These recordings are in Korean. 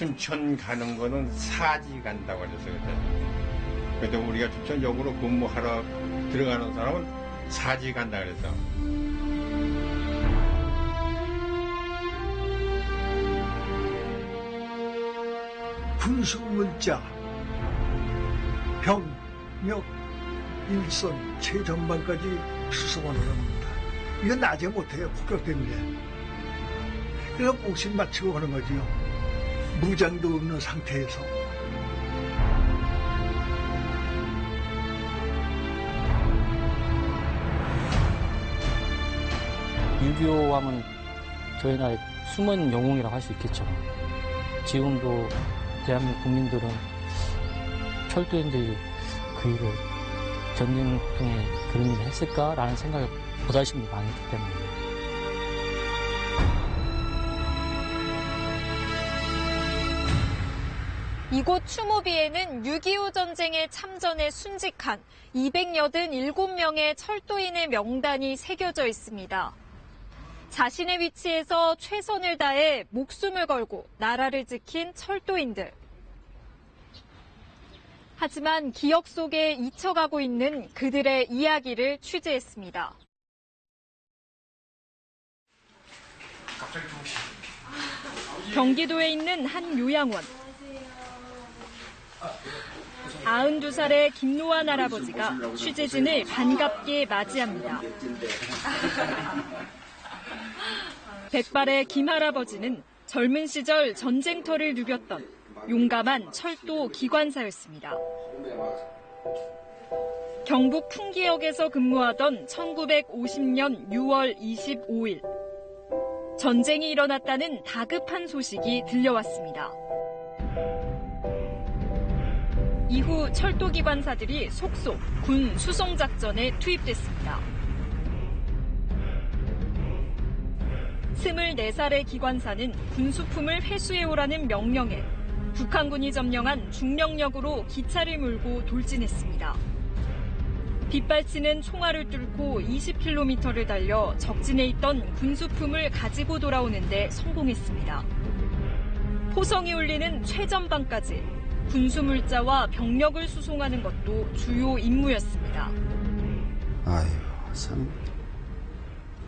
춘천 가는 거는 사지 간다고 그래서 그때 우리가 춘천역으로 근무하러 들어가는 사람은 사지 간다 그래서. 군수물자, 병력, 일선, 최전방까지 수송을 합니다. 이건 낮에 못해요. 폭격 때문에. 그러니까 목숨 바치고 하는 거지요. 무장도 없는 상태에서. 6.25 하면 저희 나라의 숨은 영웅이라고 할 수 있겠죠. 지금도 대한민국 국민들은 철도인들이 그 일을 전쟁 중에 그런 일을 했을까라는 생각이 보다시피 많이 했기 때문에. 이곳 추모비에는 6.25 전쟁에 참전해 순직한 287명의 철도인의 명단이 새겨져 있습니다. 자신의 위치에서 최선을 다해 목숨을 걸고 나라를 지킨 철도인들. 하지만 기억 속에 잊혀가고 있는 그들의 이야기를 취재했습니다. 경기도에 있는 한 요양원. 92살의 김노환 할아버지가 취재진을 반갑게 맞이합니다. 백발의 김 할아버지는 젊은 시절 전쟁터를 누볐던 용감한 철도 기관사였습니다. 경북 풍기역에서 근무하던 1950년 6월 25일. 전쟁이 일어났다는 다급한 소식이 들려왔습니다. 이후 철도기관사들이 속속 군 수송작전에 투입됐습니다. 24살의 기관사는 군수품을 회수해오라는 명령에 북한군이 점령한 중령역으로 기차를 몰고 돌진했습니다. 빗발치는 총알을 뚫고 20km를 달려 적진에 있던 군수품을 가지고 돌아오는데 성공했습니다. 포성이 울리는 최전방까지 군수물자와 병력을 수송하는 것도 주요 임무였습니다. 아유, 참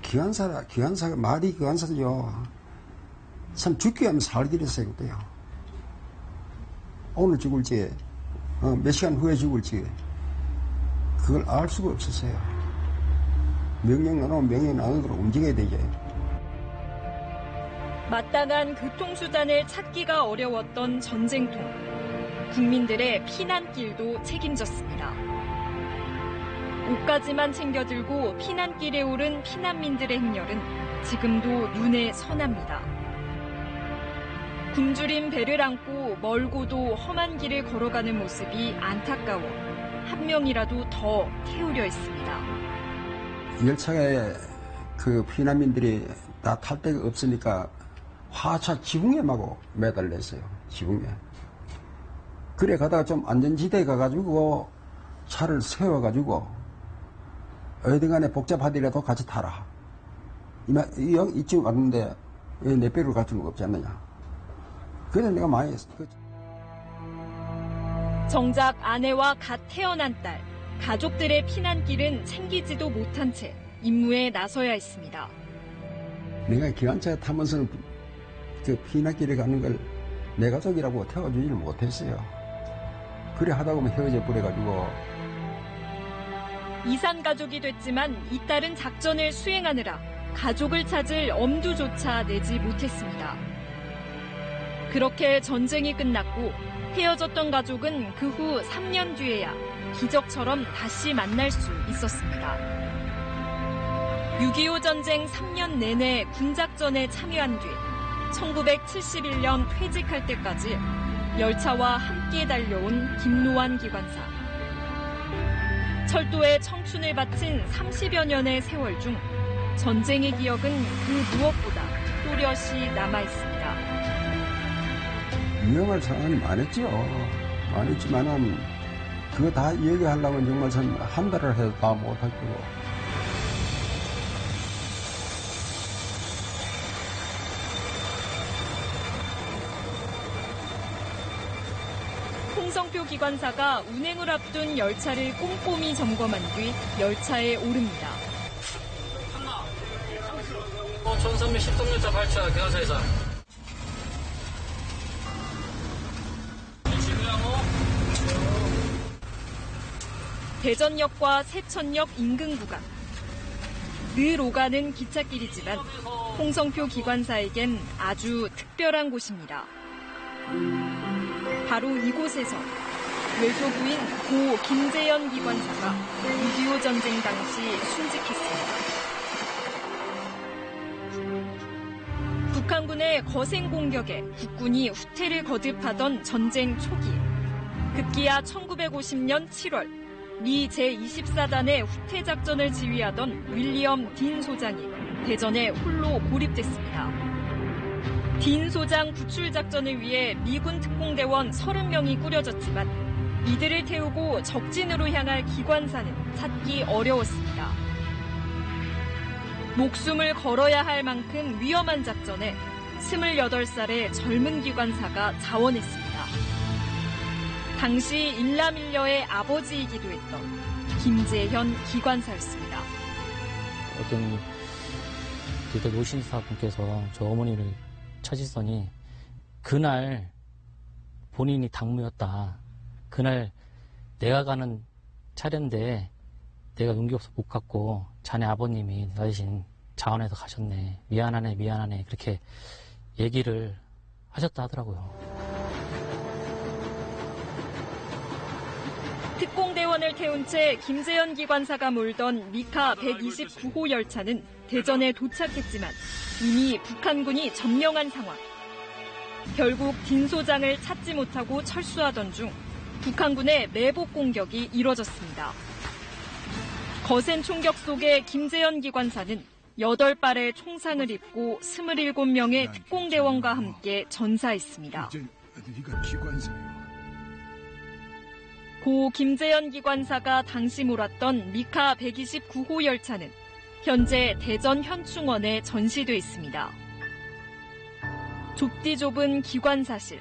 기관사가 말이 기관사죠. 참 죽기 위하면 살기랬어요 그때요. 오늘 죽을지 몇 시간 후에 죽을지 그걸 알 수가 없었어요. 명령 나오면 명령 나오도록 움직여야 되죠. 마땅한 교통수단을 찾기가 어려웠던 전쟁통. 국민들의 피난길도 책임졌습니다. 옷가지만 챙겨들고 피난길에 오른 피난민들의 행렬은 지금도 눈에 선합니다. 굶주린 배를 안고 멀고도 험한 길을 걸어가는 모습이 안타까워 한 명이라도 더 태우려 했습니다. 열차에 그 피난민들이 다 탈 데가 없으니까 화차 지붕에 마구 매달렸어요. 지붕에. 그래 가다가 좀 안전지대에 가가지고 차를 세워가지고 어디간에 복잡하더라도 같이 타라. 이쯤 왔는데 왜 내 배를 갖춘 거 없지 않느냐. 그래서 내가 많이 했어. 정작 아내와 갓 태어난 딸, 가족들의 피난길은 챙기지도 못한 채 임무에 나서야 했습니다. 내가 기관차에 타면서는 그 피난길에 가는 걸 내 가족이라고 태워주지를 못했어요. 그래 하다 보면 헤어져 버려가지고. 이산 가족이 됐지만 이 딸은 작전을 수행하느라 가족을 찾을 엄두조차 내지 못했습니다. 그렇게 전쟁이 끝났고 헤어졌던 가족은 그 후 3년 뒤에야 기적처럼 다시 만날 수 있었습니다. 6.25 전쟁 3년 내내 군작전에 참여한 뒤 1971년 퇴직할 때까지 열차와 함께 달려온 김노환 기관사. 철도에 청춘을 바친 30여 년의 세월 중 전쟁의 기억은 그 무엇보다 또렷이 남아있습니다. 위험할 상황이 많았죠. 많았지만은 그거 다 얘기하려면 정말 한 달을 해도 다 못할 거고. 홍성표 기관사가 운행을 앞둔 열차를 꼼꼼히 점검한 뒤 열차에 오릅니다. 1300 10동열차 발차 기관사에서 대전역과 세천역 인근 구간. 늘 오가는 기찻길이지만 홍성표 기관사에겐 아주 특별한 곳입니다. 바로 이곳에서 외조부인 고 김재현 기관사가 6.25 전쟁 당시 순직했습니다. 북한군의 거센 공격에 국군이 후퇴를 거듭하던 전쟁 초기, 급기야 1950년 7월 미 제24단의 후퇴 작전을 지휘하던 윌리엄 딘 소장이 대전에 홀로 고립됐습니다. 딘 소장 구출 작전을 위해 미군 특공대원 30명이 꾸려졌지만 이들을 태우고 적진으로 향할 기관사는 찾기 어려웠습니다. 목숨을 걸어야 할 만큼 위험한 작전에 28살의 젊은 기관사가 자원했습니다. 당시 일남일녀의 아버지이기도 했던 김재현 기관사였습니다. 어떤 그때 노신사분께서 저 어머니를 찾으시더니 그날 본인이 당무였다. 그날 내가 가는 차례인데 내가 용기 없어 못 갔고 자네 아버님이 나 대신 자원해서 가셨네. 미안하네. 그렇게 얘기를 하셨다 하더라고요. 특공대원을 태운 채 김재현 기관사가 몰던 미카 129호 열차는 대전에 도착했지만 이미 북한군이 점령한 상황. 결국 딘 소장을 찾지 못하고 철수하던 중 북한군의 매복 공격이 이뤄졌습니다. 거센 총격 속에 김재현 기관사는 8발의 총상을 입고 27명의 특공대원과 함께 전사했습니다. 네가 기관사요. 고 김재현 기관사가 당시 몰았던 미카 129호 열차는 현재 대전 현충원에 전시돼 있습니다. 좁디 좁은 기관사실.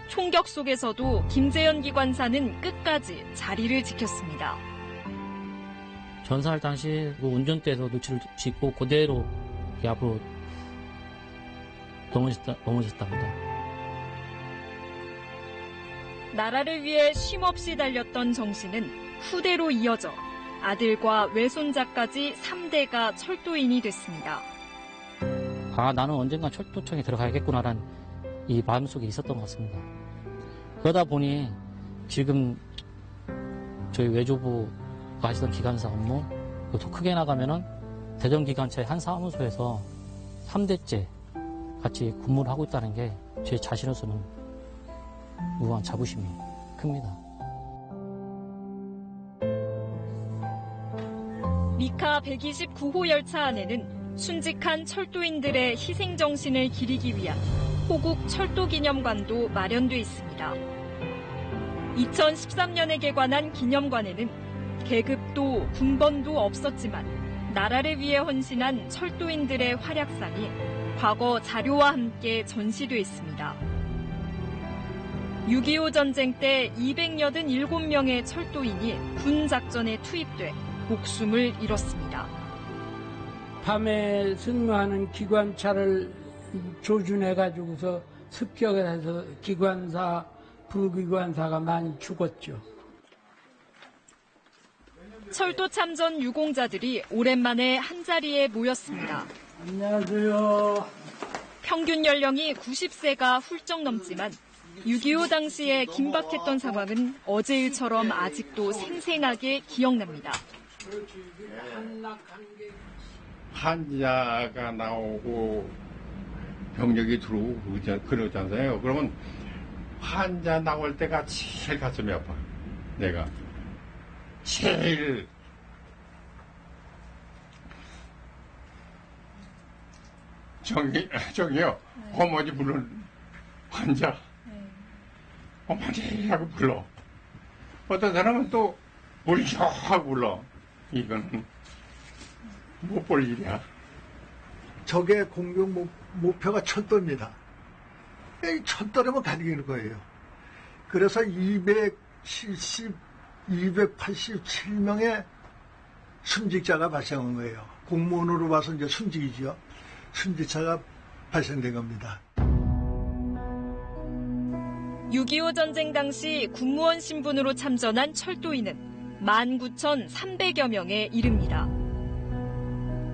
총격 속에서도 김재현 기관사는 끝까지 자리를 지켰습니다. 전사할 당시 운전대에서 노치를 짚고 그대로 앞으로 넘어졌답니다. 나라를 위해 쉼없이 달렸던 정신은 후대로 이어져 아들과 외손자까지 3대가 철도인이 됐습니다. 나는 언젠가 철도청에 들어가야겠구나라는 이 마음속에 있었던 것 같습니다. 그러다 보니 지금 저희 외조부가 하시던 기관사 업무, 더 크게 나가면은 대전기관차의 한 사무소에서 3대째 같이 근무를 하고 있다는 게 제 자신으로서는 무한 자부심이 큽니다. 미카 129호 열차 안에는 순직한 철도인들의 희생정신을 기리기 위한 호국 철도기념관도 마련돼 있습니다. 2013년에 개관한 기념관에는 계급도 군번도 없었지만 나라를 위해 헌신한 철도인들의 활약상이 과거 자료와 함께 전시돼 있습니다. 6.25 전쟁 때 287명의 철도인이 군 작전에 투입돼 목숨을 잃었습니다. 밤에 승무하는 기관차를 조준해가지고서 습격을 해서 기관사, 부기관사가 많이 죽었죠. 철도 참전 유공자들이 오랜만에 한자리에 모였습니다. 안녕하세요. 평균 연령이 90세가 훌쩍 넘지만 6.25 당시에 긴박했던 상황은 어제 일처럼 아직도 생생하게 기억납니다. 환자가 나오고 병력이 들어오고 그러잖아요. 그러면 환자 나올 때가 제일 가슴이 아파. 내가 제일 저기요 어머니 부르는 환자 어머니 하고 불러. 어떤 사람은 또 울죠 하고 불러. 이거는 못 볼 일이야. 적의 공격 목표가 철도입니다. 이 철도라면 가리는 거예요. 그래서 287명의 순직자가 발생한 거예요. 공무원으로 봐서 이제 순직이죠. 순직자가 발생된 겁니다. 6.25 전쟁 당시 군무원 신분으로 참전한 철도인은 19,300여 명에 이릅니다.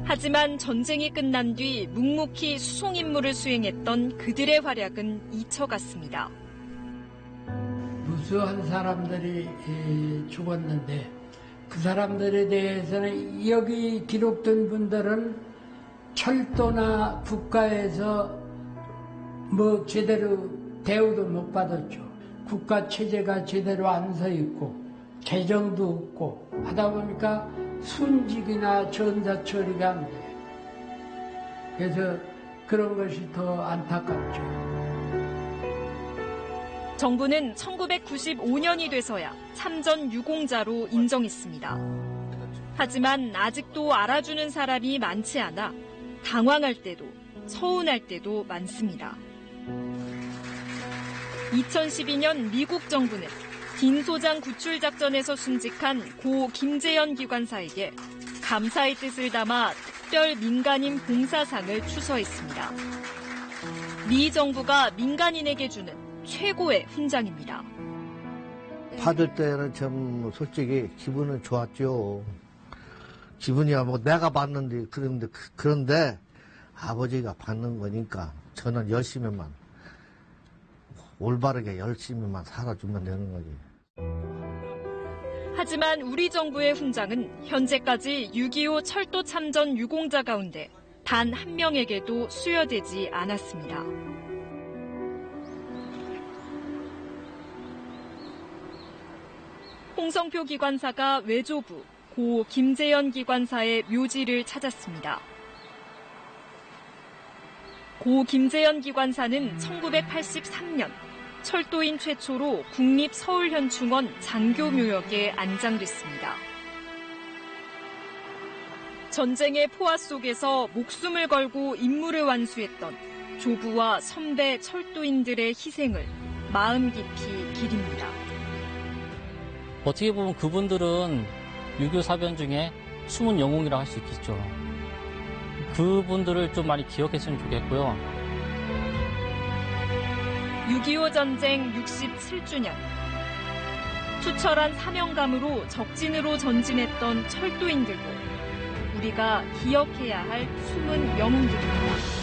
하지만 전쟁이 끝난 뒤 묵묵히 수송 임무를 수행했던 그들의 활약은 잊혀갔습니다. 무수한 사람들이 죽었는데 그 사람들에 대해서는 여기 기록된 분들은 철도나 국가에서 뭐 제대로 대우도 못 받았죠. 국가 체제가 제대로 안 서 있고 재정도 없고 하다 보니까 순직이나 전사 처리가 안 돼요. 그래서 그런 것이 더 안타깝죠. 정부는 1995년이 돼서야 참전 유공자로 인정했습니다. 하지만 아직도 알아주는 사람이 많지 않아 당황할 때도 서운할 때도 많습니다. 2012년 미국 정부는 딘소장 구출 작전에서 순직한 고 김재현 기관사에게 감사의 뜻을 담아 특별 민간인 봉사상을 추서했습니다. 미 정부가 민간인에게 주는 최고의 훈장입니다. 받을 때는 참 솔직히 기분은 좋았죠. 기분이야 뭐 내가 받는데 그런데 아버지가 받는 거니까 저는 열심히만 올바르게 열심히만 살아주면 되는 거지. 하지만 우리 정부의 훈장은 현재까지 6.25 철도 참전 유공자 가운데 단 한 명에게도 수여되지 않았습니다. 홍성표 기관사가 외조부 고 김재현 기관사의 묘지를 찾았습니다. 고 김재현 기관사는 1983년 철도인 최초로 국립서울현충원 장교묘역에 안장됐습니다. 전쟁의 포화 속에서 목숨을 걸고 임무를 완수했던 조부와 선배 철도인들의 희생을 마음 깊이 기립니다. 어떻게 보면 그분들은 6.25 사변 중에 숨은 영웅이라 할 수 있겠죠. 그분들을 좀 많이 기억했으면 좋겠고요. 6.25 전쟁 67주년. 투철한 사명감으로 적진으로 전진했던 철도인들도 우리가 기억해야 할 숨은 영웅들입니다.